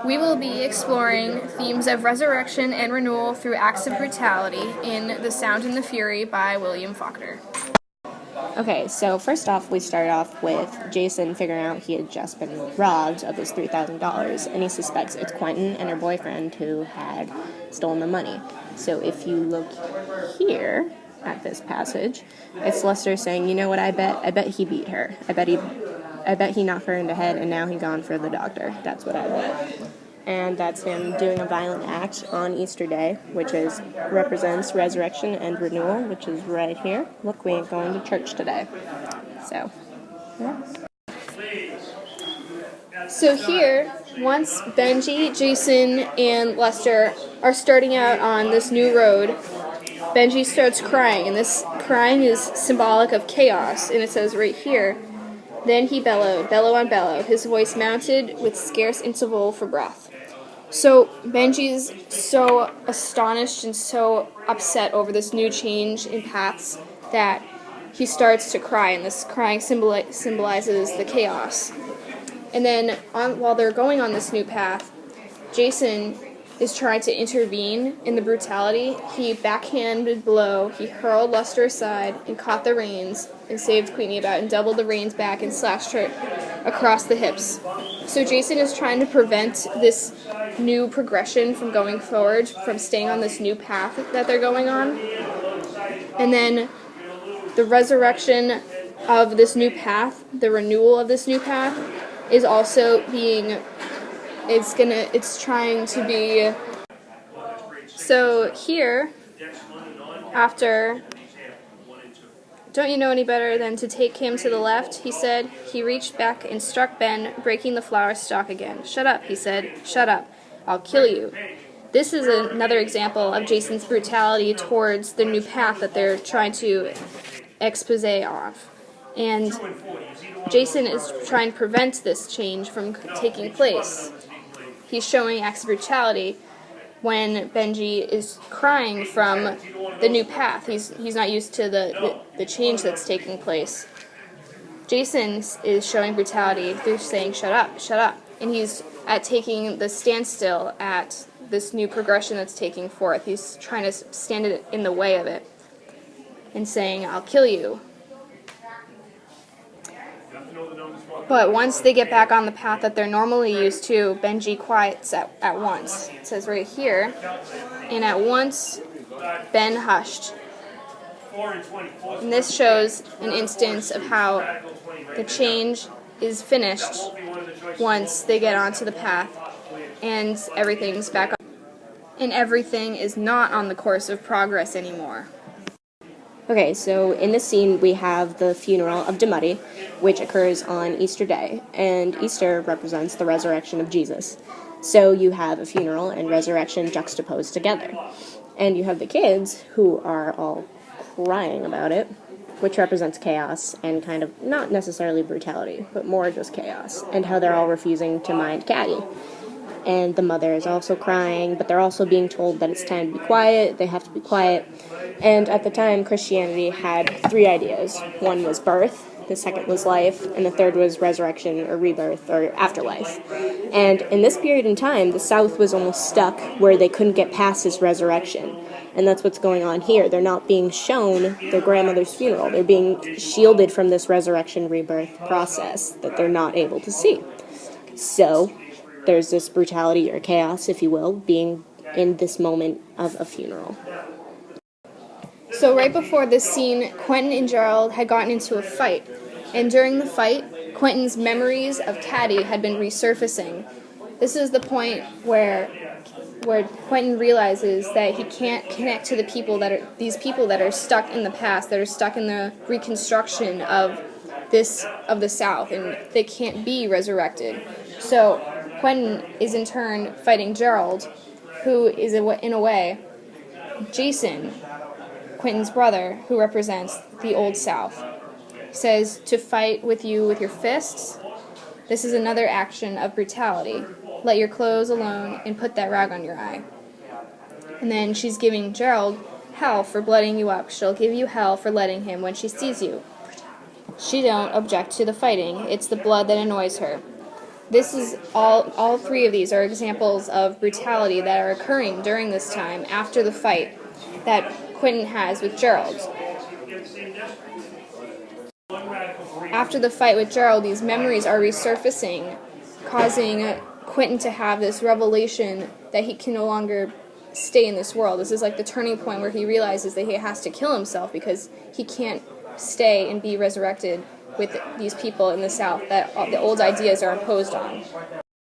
We will be exploring themes of resurrection and renewal through acts of brutality in The Sound and the Fury by William Faulkner. Okay, so first off, we start off with Jason figuring out he had just been robbed of his $3,000, and he suspects it's Quentin and her boyfriend who had stolen the money. So if you look here at this passage, it's Lester saying, "You know what? I bet he beat her. I bet he knocked her in the head, and now he gone for the doctor. That's what I bet." And that's him doing a violent act on Easter Day, which represents resurrection and renewal, which is right here. Look, we ain't going to church today. So, yeah. So here, once Benji, Jason, and Lester are starting out on this new road, Benji starts crying, and this crying is symbolic of chaos, and it says right here, "Then he bellowed, bellow on bellow, his voice mounted with scarce interval for breath." So Benji's so astonished and so upset over this new change in paths that he starts to cry, and this crying symbolizes the chaos. And then while they're going on this new path, Jason is trying to intervene in the brutality. He backhanded blow, he hurled Lester aside and caught the reins and saved Queenie about and doubled the reins back and slashed her across the hips. So Jason is trying to prevent this new progression from going forward, from staying on this new path that they're going on. And then the resurrection of this new path, the renewal of this new path, is also it's trying to be. So here, after, "Don't you know any better than to take him to the left?" he said. He reached back and struck Ben, breaking the flower stalk again. "Shut up," he said. "Shut up. I'll kill you." This is another example of Jason's brutality towards the new path that they're trying to expose off. And Jason is trying to prevent this change from taking place. He's showing acts of brutality when Benji is crying from the new path. He's not used to the change that's taking place. Jason is showing brutality through saying, "Shut up, shut up." And he's taking the standstill at this new progression that's taking forth. He's trying to stand in the way of it and saying, "I'll kill you." But once they get back on the path that they're normally used to, Benji quiets at once. It says right here, "And at once Ben hushed." And this shows an instance of how the change is finished once they get onto the path and everything's back on. And everything is not on the course of progress anymore. Okay, so in this scene we have the funeral of Demuddy, which occurs on Easter Day, and Easter represents the resurrection of Jesus. So you have a funeral and resurrection juxtaposed together. And you have the kids, who are all crying about it, which represents chaos and kind of not necessarily brutality, but more just chaos, and how they're all refusing to mind Caddy. And the mother is also crying, but they're also being told that it's time to be quiet, they have to be quiet. And at the time, Christianity had 3 ideas. One was birth, the second was life, and the third was resurrection or rebirth or afterlife. And in this period in time, the South was almost stuck where they couldn't get past this resurrection. And that's what's going on here. They're not being shown their grandmother's funeral. They're being shielded from this resurrection rebirth process that they're not able to see. So there's this brutality or chaos, if you will, being in this moment of a funeral. So right before this scene, Quentin and Gerald had gotten into a fight. And during the fight, Quentin's memories of Caddy had been resurfacing. This is the point where Quentin realizes that he can't connect to these people that are stuck in the past, that are stuck in the reconstruction of the South, and they can't be resurrected. So Quentin is in turn fighting Gerald, who is in a way Jason, Quentin's brother, who represents the Old South. Says to fight with you with your fists. This is another action of brutality. Let your clothes alone and put that rag on your eye. And then she's giving Gerald hell for blooding you up. She'll give you hell for letting him when she sees you. She don't object to the fighting. It's the blood that annoys her. This is all three of these are examples of brutality that are occurring during this time after the fight that Quentin has with Gerald. After the fight with Gerald, these memories are resurfacing, causing Quentin to have this revelation that he can no longer stay in this world. This is like the turning point where he realizes that he has to kill himself because he can't stay and be resurrected with these people in the South that the old ideas are imposed on.